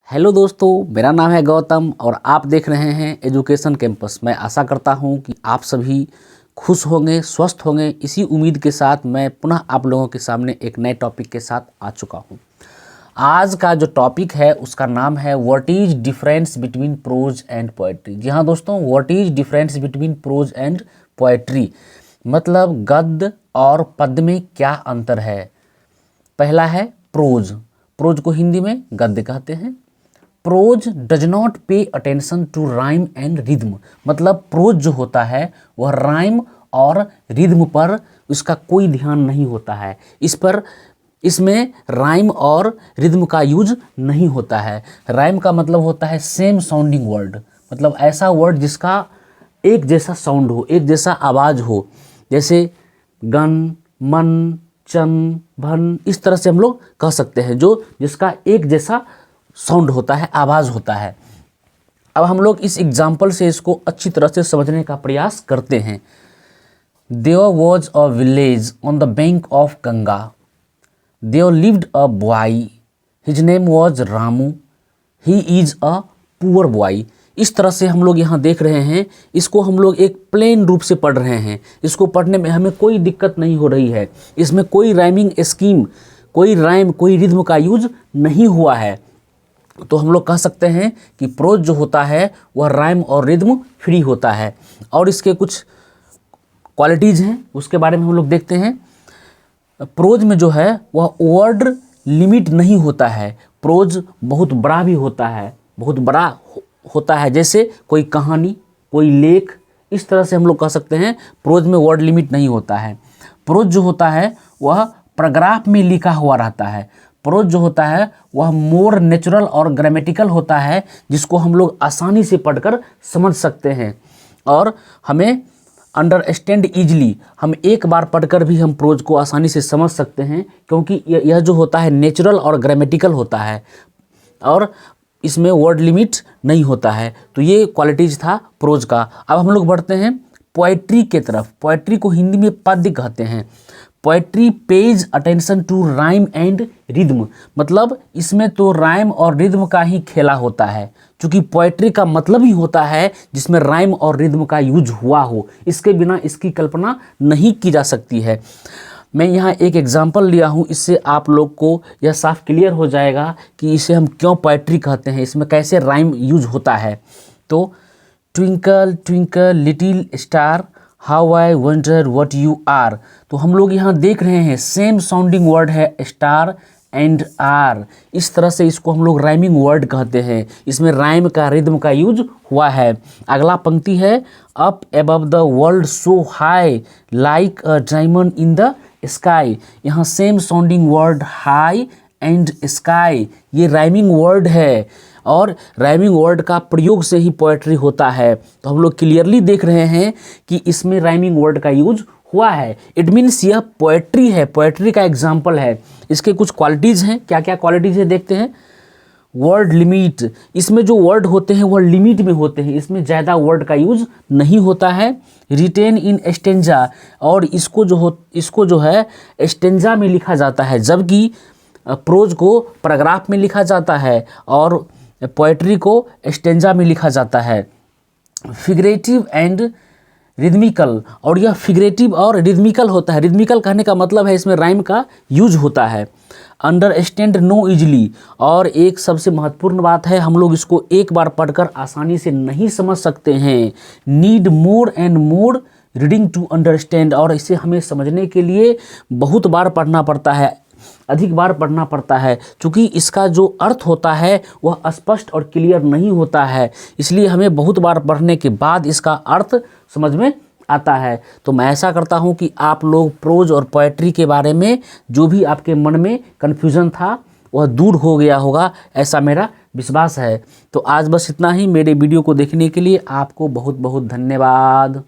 Hello दोस्तों, मेरा नाम है गौतम और आप देख रहे हैं एजुकेशन कैंपस। मैं आशा करता हूं कि आप सभी खुश होंगे, स्वस्थ होंगे। इसी उम्मीद के साथ मैं पुनः आप लोगों के सामने एक नए टॉपिक के साथ आ चुका हूं। आज का जो टॉपिक है उसका नाम है what is difference between prose and poetry. जी हाँ दोस्तों, what is difference between prose and poetry मतलब गद्य और पद्य में क्या अंतर है। पहला है प्रोज। प्रोज को हिंदी में गद्य कहते हैं। Prose does not pay attention to rhyme and rhythm मतलब प्रोज जो होता है वह राइम और रिद्म पर उसका कोई ध्यान नहीं होता है। इसमें राइम और रिद्म का यूज नहीं होता है। राइम का मतलब होता है सेम साउंडिंग वर्ड, मतलब ऐसा वर्ड जिसका एक जैसा साउंड हो, एक जैसा आवाज़ हो, जैसे गन, मन, चन, भन, इस तरह से हम लोग कह सकते हैं, जिसका एक जैसा साउंड होता है, आवाज़ होता है। अब हम लोग इस एग्जाम्पल से इसको अच्छी तरह से समझने का प्रयास करते हैं। There was a village on the bank of Ganga. There lived a boy, his name was Ramu, he is a poor boy. इस तरह से हम लोग यहाँ देख रहे हैं। इसको हम लोग एक प्लेन रूप से पढ़ रहे हैं। इसको पढ़ने में हमें कोई दिक्कत नहीं हो रही है। इसमें कोई राइमिंग स्कीम, कोई राइम, कोई रिद्म का यूज नहीं हुआ है। तो हम लोग कह सकते हैं कि प्रोज जो होता है वह राइम और रिद्म फ्री होता है। और इसके कुछ क्वालिटीज़ हैं, उसके बारे में हम लोग देखते हैं। प्रोज में जो है वह वर्ड लिमिट नहीं होता है। प्रोज बहुत बड़ा भी होता है, बहुत बड़ा होता है, जैसे कोई कहानी, कोई लेख, इस तरह से हम लोग कह सकते हैं प्रोज में वर्ड लिमिट नहीं होता है। प्रोज जो होता है वह पैराग्राफ में लिखा हुआ रहता है। प्रोज जो होता है वह मोर नेचुरल और ग्रामेटिकल होता है, जिसको हम लोग आसानी से पढ़कर समझ सकते हैं और हमें अंडरस्टैंड ईजिली, हम एक बार पढ़कर भी हम प्रोज को आसानी से समझ सकते हैं, क्योंकि यह जो होता है नेचुरल और ग्रामेटिकल होता है और इसमें वर्ड लिमिट नहीं होता है। तो ये क्वालिटीज़ था प्रोज का। अब हम लोग बढ़ते हैं पोएट्री के तरफ। पोएट्री को हिंदी में पद्य कहते हैं। Poetry pays attention to rhyme and rhythm मतलब इसमें तो राइम और रिद्म का ही खेला होता है, क्योंकि पोएट्री का मतलब ही होता है जिसमें राइम और रिद्म का यूज हुआ हो। इसके बिना इसकी कल्पना नहीं की जा सकती है। मैं यहाँ एक एग्जाम्पल लिया हूँ, इससे आप लोग को यह साफ क्लियर हो जाएगा कि इसे हम क्यों पोएट्री कहते हैं, इसमें कैसे राइम यूज होता है। तो twinkle twinkle little star, how I wonder what you are. तो हम लोग यहाँ देख रहे हैं सेम साउंडिंग वर्ड है स्टार एंड आर। इस तरह से इसको हम लोग राइमिंग वर्ड कहते हैं। इसमें राइम का, रिद्म का यूज हुआ है। अगला पंक्ति है up above the world so high like a diamond in the sky. यहाँ same sounding word high and sky, ये राइमिंग वर्ड है और राइमिंग वर्ड का प्रयोग से ही पोएट्री होता है। तो हम लोग क्लियरली देख रहे हैं कि इसमें राइमिंग वर्ड का यूज हुआ है। इट मीन्स यह पोएट्री है, पोएट्री का एग्जाम्पल है। इसके कुछ क्वालिटीज़ हैं, क्या क्या क्वालिटीज़ है देखते हैं। वर्ड लिमिट, इसमें जो वर्ड होते हैं वह लिमिट में होते हैं, इसमें ज़्यादा वर्ड का यूज नहीं होता है। रिटेन इन स्टेंजा, और इसको जो है स्टेंजा में लिखा जाता है, जबकि प्रोज को पैराग्राफ में लिखा जाता है और पोएट्री को स्टेंजा में लिखा जाता है। फिगरेटिव एंड रिदमिकल, और यह फिगरेटिव और रिदमिकल होता है। रिदमिकल कहने का मतलब है इसमें राइम का यूज होता है। अंडरस्टैंड नो इजली, और एक सबसे महत्वपूर्ण बात है, हम लोग इसको एक बार पढ़कर आसानी से नहीं समझ सकते हैं। Need more and more reading to understand, और इसे हमें समझने के लिए बहुत बार पढ़ना पड़ता है, अधिक बार पढ़ना पड़ता है, क्योंकि इसका जो अर्थ होता है वह स्पष्ट और क्लियर नहीं होता है। इसलिए हमें बहुत बार पढ़ने के बाद इसका अर्थ समझ में आता है। तो मैं ऐसा करता हूँ कि आप लोग प्रोज और पोएट्री के बारे में जो भी आपके मन में कन्फ्यूज़न था वह दूर हो गया होगा, ऐसा मेरा विश्वास है। तो आज बस इतना ही। मेरे वीडियो को देखने के लिए आपको बहुत बहुत धन्यवाद।